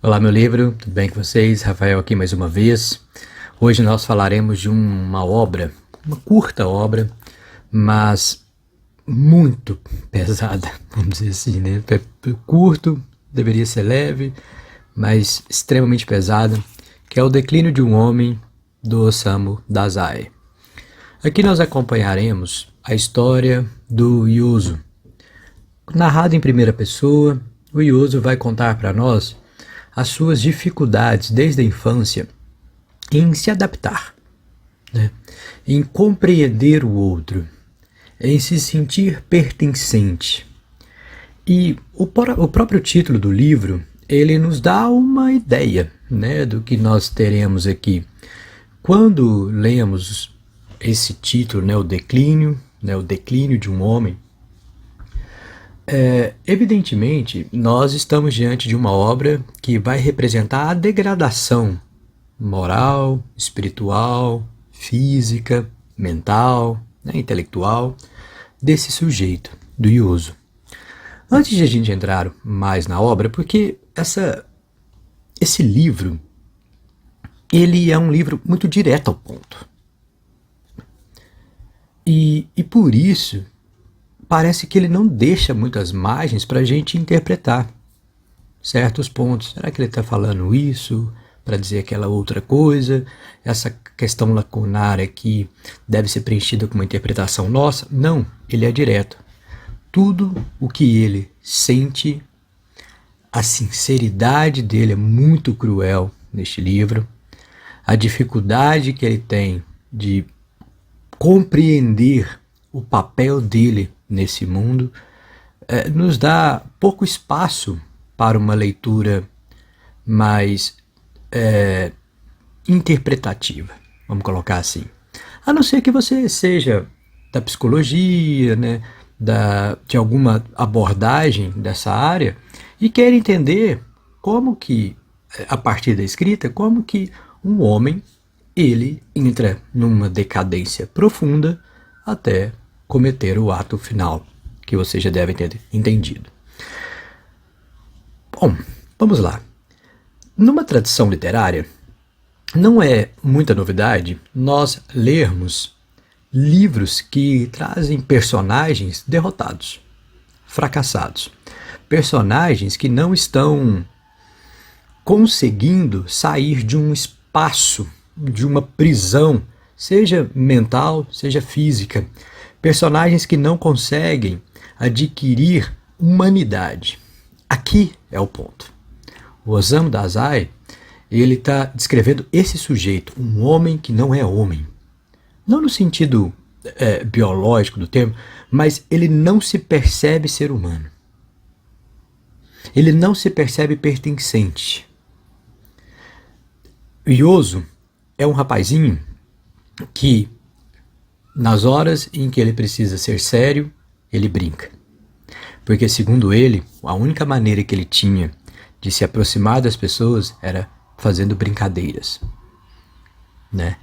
Olá, meu livro, tudo bem com vocês? Rafael aqui mais uma vez. Hoje nós falaremos de uma obra, uma curta obra, mas muito pesada, vamos dizer assim, né? Curto, deveria ser leve, mas extremamente pesada, que é O Declínio de um Homem, do Osamu Dazai. Aqui nós acompanharemos a história do Yuzo. Narrado em primeira pessoa, o Yuzo vai contar para nós as suas dificuldades desde a infância em se adaptar, né? Em compreender o outro, em se sentir pertencente. E o próprio título do livro, ele nos dá uma ideia, né, do que nós teremos aqui. Quando lemos esse título, né, o declínio de um homem, evidentemente, nós estamos diante de uma obra que vai representar a degradação moral, espiritual, física, mental, né, intelectual desse sujeito, do Yuzo. Antes de a gente entrar mais na obra, porque esse livro, ele é um livro muito direto ao ponto. E por isso, parece que ele não deixa muitas margens para a gente interpretar certos pontos. Será que ele está falando isso para dizer aquela outra coisa? Essa questão lacunar aqui deve ser preenchida com uma interpretação nossa? Não, ele é direto. Tudo o que ele sente, a sinceridade dele é muito cruel neste livro. A dificuldade que ele tem de compreender o papel dele nesse mundo nos dá pouco espaço para uma leitura mais interpretativa, vamos colocar assim. A não ser que você seja da psicologia, né, de alguma abordagem dessa área e queira entender como que, a partir da escrita, como que um homem ele entra numa decadência profunda até cometer o ato final, que você já deve ter entendido. Bom, vamos lá. Numa tradição literária, não é muita novidade nós lermos livros que trazem personagens derrotados, fracassados. Personagens que não estão conseguindo sair de um espaço, de uma prisão, seja mental, seja física. Personagens que não conseguem adquirir humanidade. Aqui é o ponto. O Osamu Dazai, ele está descrevendo esse sujeito, um homem que não é homem. Não no sentido biológico do termo, mas ele não se percebe ser humano. Ele não se percebe pertencente. O Yuzo é um rapazinho que, nas horas em que ele precisa ser sério, ele brinca. Porque, segundo ele, a única maneira que ele tinha de se aproximar das pessoas era fazendo brincadeiras, né?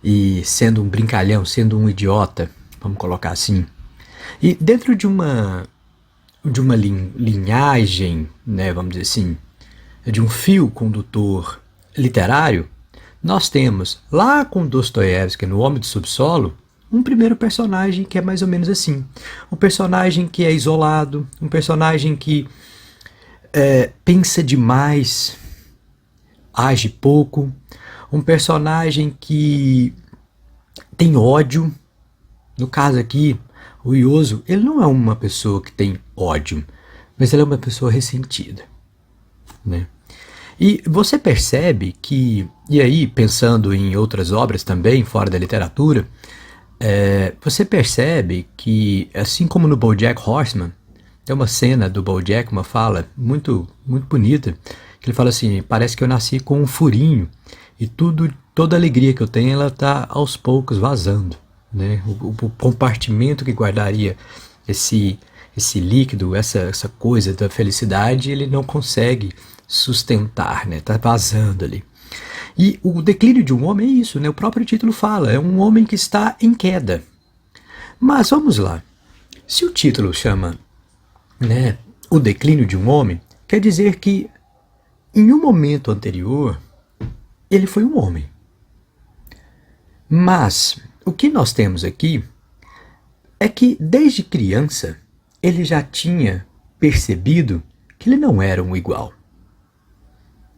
E sendo um brincalhão, sendo um idiota, vamos colocar assim. E dentro de uma linhagem, né, vamos dizer assim, de um fio condutor literário, nós temos lá com Dostoiévski, no Homem do Subsolo, um primeiro personagem que é mais ou menos assim. Um personagem que é isolado, um personagem que pensa demais, age pouco, um personagem que tem ódio. No caso aqui, o Yuzo, ele não é uma pessoa que tem ódio, mas ele é uma pessoa ressentida, né? E você percebe que, e aí pensando em outras obras também, fora da literatura, você percebe que, assim como no BoJack Horseman, tem uma cena do BoJack, uma fala muito, muito bonita, que ele fala assim: parece que eu nasci com um furinho e toda a alegria que eu tenho, ela está aos poucos vazando, né? O compartimento que guardaria esse líquido, essa coisa da felicidade, ele não consegue sustentar, né? Tá vazando ali. E o declínio de um homem é isso, né? O próprio título fala, é um homem que está em queda. Mas vamos lá. Se o título chama, né, O Declínio de um Homem, quer dizer que em um momento anterior, ele foi um homem. Mas o que nós temos aqui é que desde criança ele já tinha percebido que ele não era um igual.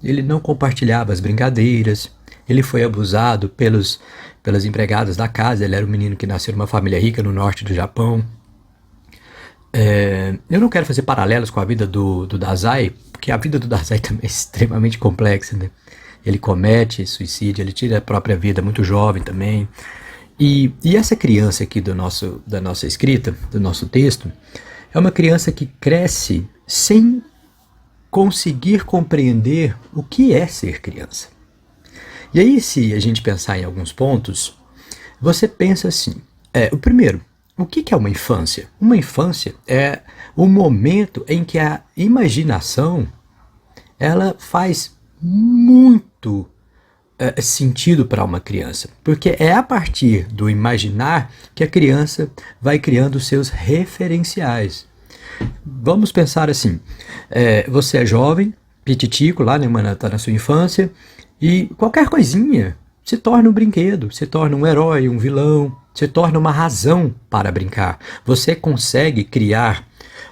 Ele não compartilhava as brincadeiras, ele foi abusado pelas empregadas da casa, ele era um menino que nasceu numa família rica no norte do Japão. Eu não quero fazer paralelos com a vida do Dazai, porque a vida do Dazai também é extremamente complexa, né? Ele comete suicídio, ele tira a própria vida muito jovem também. E essa criança aqui da nossa escrita, do nosso texto, é uma criança que cresce sem conseguir compreender o que é ser criança. E aí, se a gente pensar em alguns pontos, você pensa assim, o primeiro, o que é uma infância? Uma infância é o momento em que a imaginação ela faz muito sentido para uma criança, porque é a partir do imaginar que a criança vai criando seus referenciais. Vamos pensar assim, você é jovem, pititico, lá, né, mano, está na sua infância, e qualquer coisinha se torna um brinquedo, se torna um herói, um vilão, se torna uma razão para brincar. Você consegue criar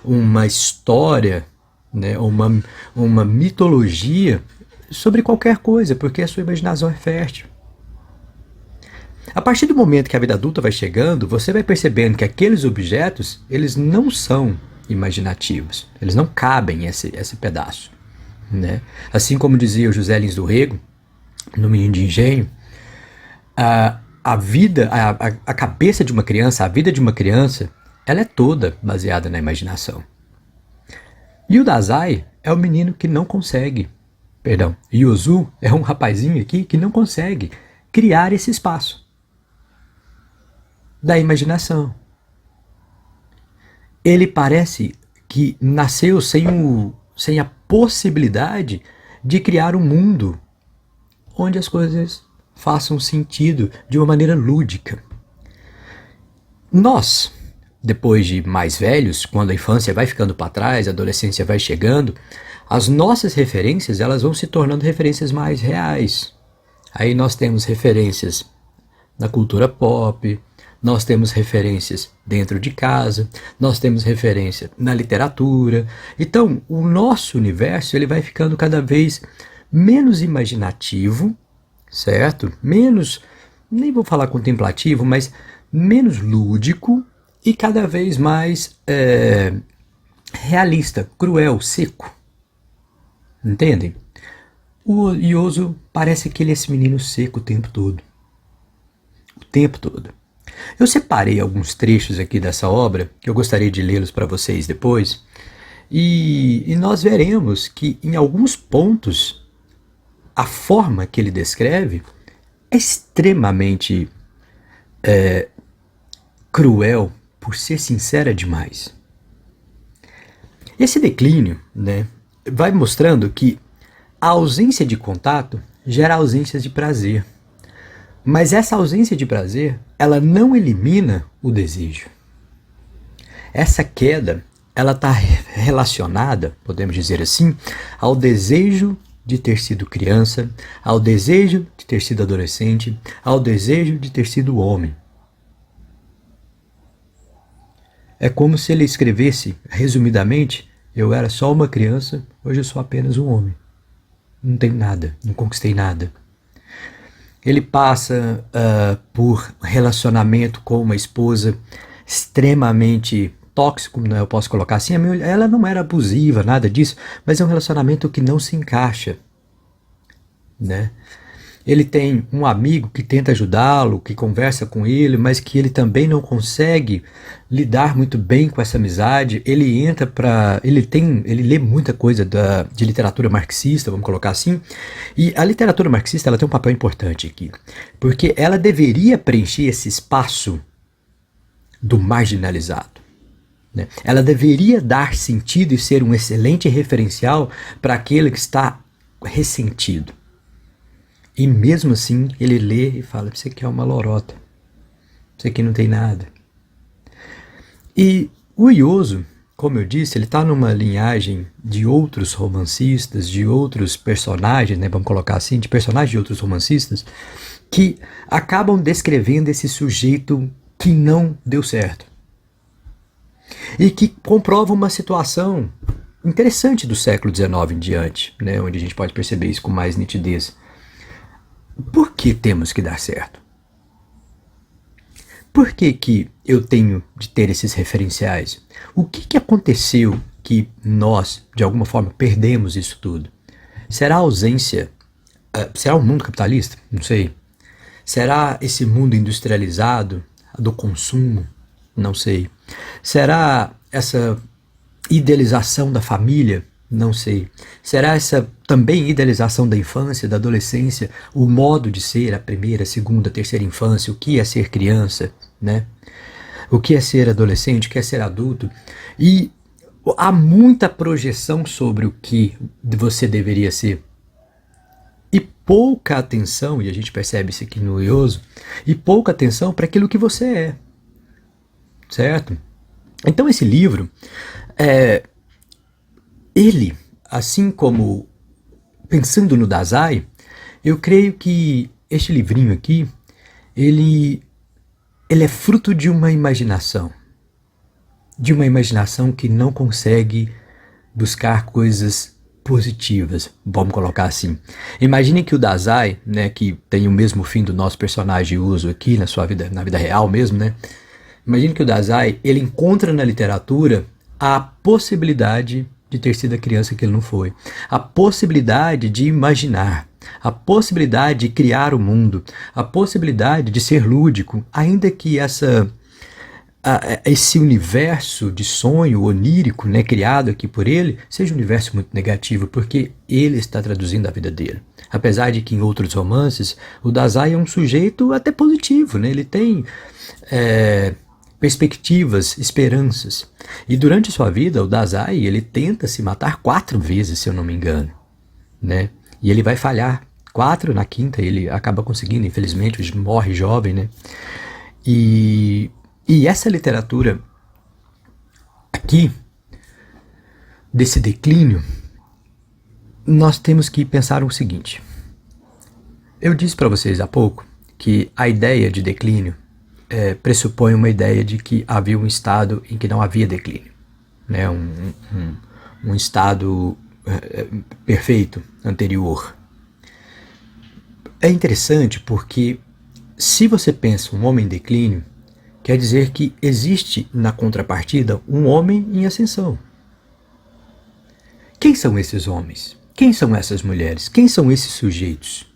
uma história, né, uma mitologia sobre qualquer coisa, porque a sua imaginação é fértil. A partir do momento que a vida adulta vai chegando, você vai percebendo que aqueles objetos, eles não são imaginativos, eles não cabem esse pedaço, né? Assim como dizia o José Lins do Rego, no Menino de Engenho, a vida, a cabeça de uma criança, a vida de uma criança, ela é toda baseada na imaginação. E o Dazai é o menino que não consegue, Yozu é um rapazinho aqui que não consegue criar esse espaço da imaginação. Ele parece que nasceu sem a possibilidade de criar um mundo onde as coisas façam sentido de uma maneira lúdica. Nós, depois de mais velhos, quando a infância vai ficando para trás, a adolescência vai chegando, as nossas referências elas vão se tornando referências mais reais. Aí nós temos referências na cultura pop, nós temos referências dentro de casa, nós temos referência na literatura. Então, o nosso universo ele vai ficando cada vez menos imaginativo, certo? Menos, nem vou falar contemplativo, mas menos lúdico e cada vez mais realista, cruel, seco. Entendem? O Yozu parece que ele é esse menino seco o tempo todo. O tempo todo. Eu separei alguns trechos aqui dessa obra, que eu gostaria de lê-los para vocês depois, e nós veremos que em alguns pontos a forma que ele descreve é extremamente cruel, por ser sincera demais. Esse declínio, né, vai mostrando que a ausência de contato gera ausência de prazer. Mas essa ausência de prazer, ela não elimina o desejo. Essa queda, ela está relacionada, podemos dizer assim, ao desejo de ter sido criança, ao desejo de ter sido adolescente, ao desejo de ter sido homem. É como se ele escrevesse, resumidamente, eu era só uma criança, hoje eu sou apenas um homem. Não tenho nada, não conquistei nada. Ele passa por relacionamento com uma esposa extremamente tóxico, né, eu posso colocar assim. Ela não era abusiva, nada disso, mas é um relacionamento que não se encaixa, né? Ele tem um amigo que tenta ajudá-lo, que conversa com ele, mas que ele também não consegue lidar muito bem com essa amizade. Ele entra para, ele lê muita coisa de literatura marxista, vamos colocar assim. E a literatura marxista ela tem um papel importante aqui, porque ela deveria preencher esse espaço do marginalizado, né? Ela deveria dar sentido e ser um excelente referencial para aquele que está ressentido. E mesmo assim, ele lê e fala, isso aqui é uma lorota, isso aqui não tem nada. E o Yozu, como eu disse, ele está numa linhagem de outros romancistas, de outros personagens, né, vamos colocar assim, de personagens de outros romancistas, que acabam descrevendo esse sujeito que não deu certo. E que comprova uma situação interessante do século XIX em diante, né, onde a gente pode perceber isso com mais nitidez. Por que temos que dar certo? Por que que eu tenho de ter esses referenciais? O que que aconteceu que nós, de alguma forma, perdemos isso tudo? Será a ausência? Será o mundo capitalista? Não sei. Será esse mundo industrializado do consumo? Não sei. Será essa idealização da família? Não sei. Será essa também idealização da infância, da adolescência, o modo de ser a primeira, segunda, terceira infância, o que é ser criança, né? O que é ser adolescente, o que é ser adulto? E há muita projeção sobre o que você deveria ser. E pouca atenção, e a gente percebe isso aqui no Ioso, e pouca atenção para aquilo que você é. Certo? Então esse livro, ele, assim como pensando no Dazai, eu creio que este livrinho aqui, ele é fruto de uma imaginação que não consegue buscar coisas positivas, vamos colocar assim. Imagine que o Dazai, né, que tem o mesmo fim do nosso personagem Uso aqui na sua vida, na vida real mesmo, né? Imagine que o Dazai, ele encontra na literatura a possibilidade de ter sido a criança que ele não foi, a possibilidade de imaginar, a possibilidade de criar o mundo, a possibilidade de ser lúdico, ainda que esse universo de sonho onírico, né, criado aqui por ele, seja um universo muito negativo, porque ele está traduzindo a vida dele. Apesar de que em outros romances, o Dazai é um sujeito até positivo, né? Ele tem perspectivas, esperanças. E durante sua vida, o Dazai, ele tenta se matar 4 vezes, se eu não me engano, né? E ele vai falhar 4, na quinta ele acaba conseguindo, infelizmente, morre jovem, né? E essa literatura aqui, desse declínio, nós temos que pensar o seguinte. Eu disse para vocês há pouco que a ideia de declínio pressupõe uma ideia de que havia um estado em que não havia declínio, né? Um estado perfeito, anterior. É interessante porque se você pensa um homem em declínio, quer dizer que existe na contrapartida um homem em ascensão. Quem são esses homens? Quem são essas mulheres? Quem são esses sujeitos?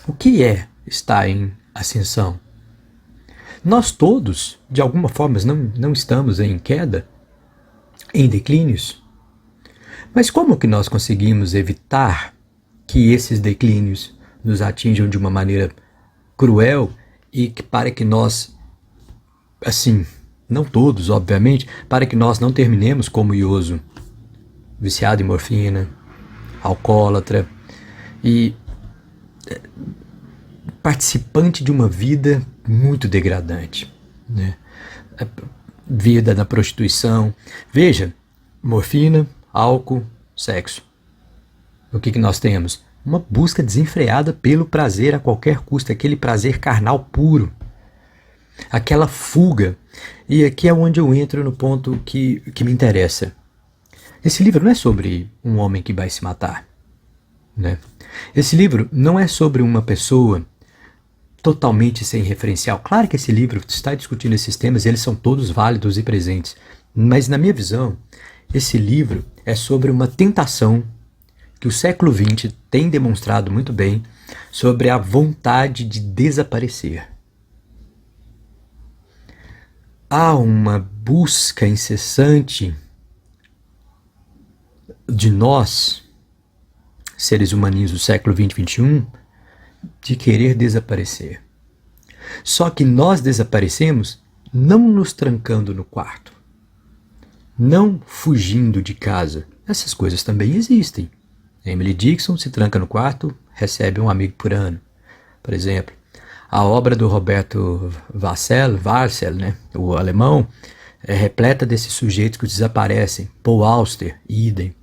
O que é estar em ascensão? Nós todos, de alguma forma, não estamos em queda, em declínios. Mas como que nós conseguimos evitar que esses declínios nos atinjam de uma maneira cruel e que para que nós, assim, não todos, obviamente, para que nós não terminemos como Ioso, viciado em morfina, alcoólatra e participante de uma vida muito degradante, né? Vida na prostituição. Veja, morfina, álcool, sexo. O que nós temos? Uma busca desenfreada pelo prazer a qualquer custo, aquele prazer carnal puro, aquela fuga. E aqui é onde eu entro no ponto que me interessa. Esse livro não é sobre um homem que vai se matar, né? Esse livro não é sobre uma pessoa totalmente sem referencial. Claro que esse livro está discutindo esses temas, eles são todos válidos e presentes. Mas na minha visão, esse livro é sobre uma tentação que o século XX tem demonstrado muito bem sobre a vontade de desaparecer. Há uma busca incessante de nós, seres humaninhos do século XX e XXI, de querer desaparecer. Só que nós desaparecemos não nos trancando no quarto, não fugindo de casa. Essas coisas também existem. Emily Dickinson se tranca no quarto, recebe um amigo por ano, por exemplo. A obra do Roberto Warcel, né, o alemão, é repleta desses sujeitos que desaparecem. Paul Auster, idem.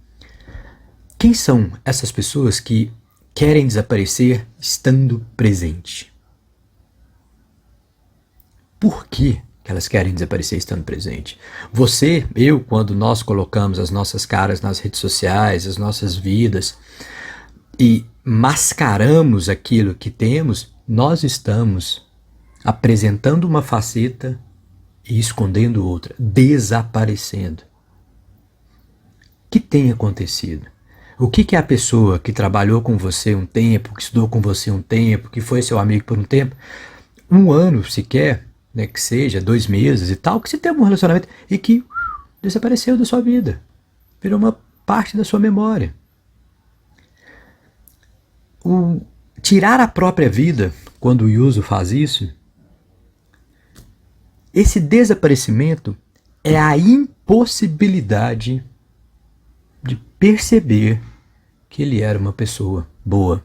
Quem são essas pessoas que querem desaparecer estando presente? Por que elas querem desaparecer estando presente? Você, eu, quando nós colocamos as nossas caras nas redes sociais, as nossas vidas, e mascaramos aquilo que temos, nós estamos apresentando uma faceta e escondendo outra, desaparecendo. O que tem acontecido? O que é a pessoa que trabalhou com você um tempo, que estudou com você um tempo, que foi seu amigo por um tempo, um ano sequer, né, que seja 2 meses e tal, que você teve um relacionamento e que desapareceu da sua vida, virou uma parte da sua memória. Tirar a própria vida, quando o Yuzo faz isso, esse desaparecimento é a impossibilidade de perceber que ele era uma pessoa boa,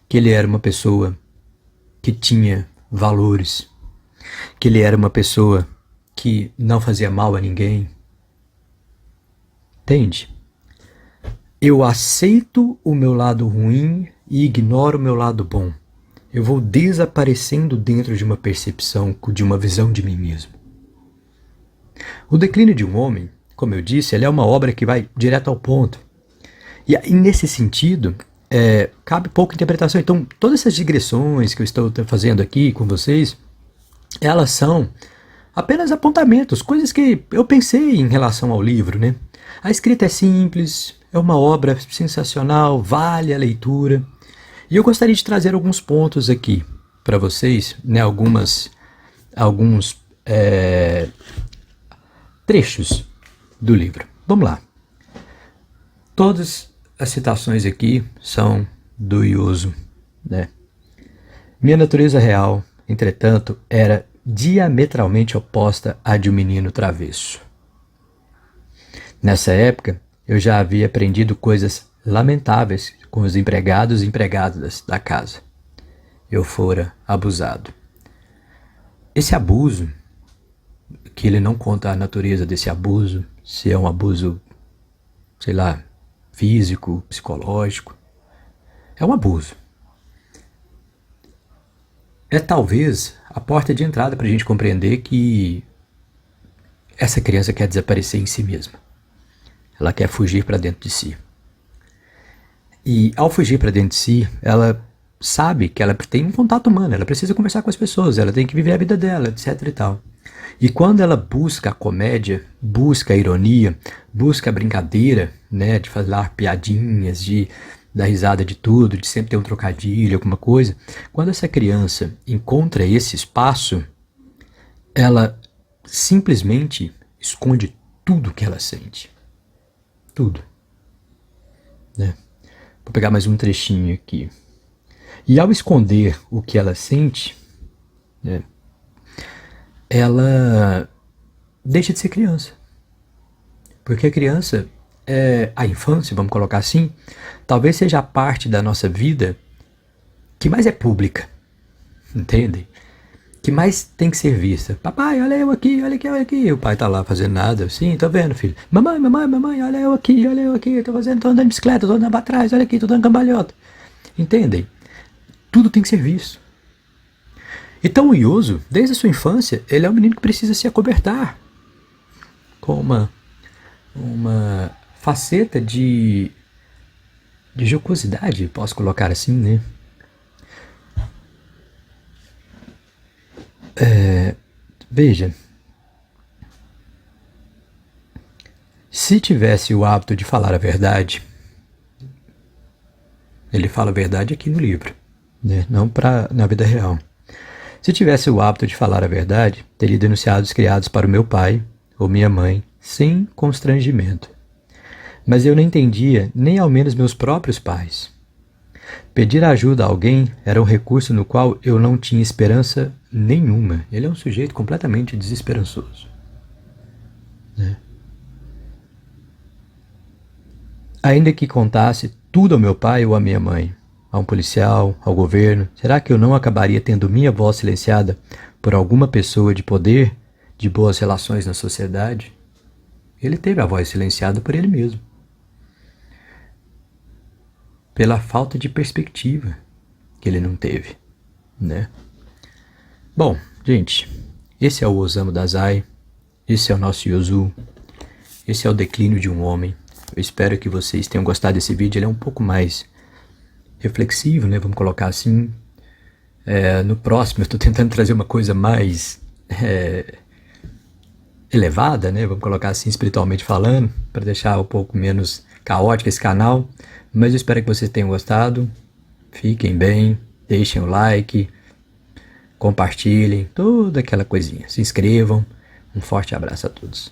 que ele era uma pessoa que tinha valores, que ele era uma pessoa que não fazia mal a ninguém. Entende? Eu aceito o meu lado ruim e ignoro o meu lado bom. Eu vou desaparecendo dentro de uma percepção, de uma visão de mim mesmo. O Declínio de um Homem, como eu disse, ele é uma obra que vai direto ao ponto. E nesse sentido, cabe pouca interpretação. Então, todas essas digressões que eu estou fazendo aqui com vocês, elas são apenas apontamentos, coisas que eu pensei em relação ao livro, né? A escrita é simples, é uma obra sensacional, vale a leitura. E eu gostaria de trazer alguns pontos aqui para vocês, né? Alguns trechos do livro. Vamos lá. Todas as citações aqui são do Yuzo, né? Minha natureza real, entretanto, era diametralmente oposta à de um menino travesso. Nessa época, eu já havia aprendido coisas lamentáveis com os empregados e empregadas da casa. Eu fora abusado. Esse abuso, que ele não conta a natureza desse abuso, se é um abuso, sei lá, físico, psicológico, é um abuso. É talvez a porta de entrada para a gente compreender que essa criança quer desaparecer em si mesma. Ela quer fugir para dentro de si. E ao fugir para dentro de si, ela sabe que ela tem um contato humano, ela precisa conversar com as pessoas, ela tem que viver a vida dela, etc e tal. E quando ela busca a comédia, busca a ironia, busca a brincadeira, né, de falar piadinhas, de dar risada de tudo, de sempre ter um trocadilho, alguma coisa, quando essa criança encontra esse espaço, ela simplesmente esconde tudo que ela sente. Tudo. Né? Vou pegar mais um trechinho aqui. E ao esconder o que ela sente, né, ela deixa de ser criança. Porque a criança, a infância, vamos colocar assim, talvez seja a parte da nossa vida que mais é pública. Entendem? Que mais tem que ser vista. Papai, olha eu aqui, olha aqui, olha aqui. O pai tá lá fazendo nada. Sim, tô vendo, filho. Mamãe, olha eu aqui, tô andando de bicicleta, tô andando pra trás, olha aqui, tô dando cambalhota. Entendem? Tudo tem que ser visto. Então o Yuzo, desde a sua infância, ele é um menino que precisa se acobertar com uma faceta de jocosidade, posso colocar assim, né? Veja, se tivesse o hábito de falar a verdade, ele fala a verdade aqui no livro, né? Não na vida real. Se tivesse o hábito de falar a verdade, teria denunciado os criados para o meu pai ou minha mãe, sem constrangimento. Mas eu não entendia nem ao menos meus próprios pais. Pedir ajuda a alguém era um recurso no qual eu não tinha esperança nenhuma. Ele é um sujeito completamente desesperançoso. Né? Ainda que contasse tudo ao meu pai ou à minha mãe, a um policial, ao governo, será que eu não acabaria tendo minha voz silenciada por alguma pessoa de poder de boas relações na sociedade, ele teve a voz silenciada por ele mesmo. Pela falta de perspectiva que ele não teve, né? Bom, gente, esse é o Osamu Dazai, esse é o nosso Yozu, esse é o declínio de um homem. Eu espero que vocês tenham gostado desse vídeo, ele é um pouco mais reflexivo, né? Vamos colocar assim. No próximo eu estou tentando trazer uma coisa mais elevada, né? Vamos colocar assim, espiritualmente falando, para deixar um pouco menos caótico esse canal. Mas eu espero que vocês tenham gostado. Fiquem bem, deixem o like, compartilhem, toda aquela coisinha. Se inscrevam. Um forte abraço a todos.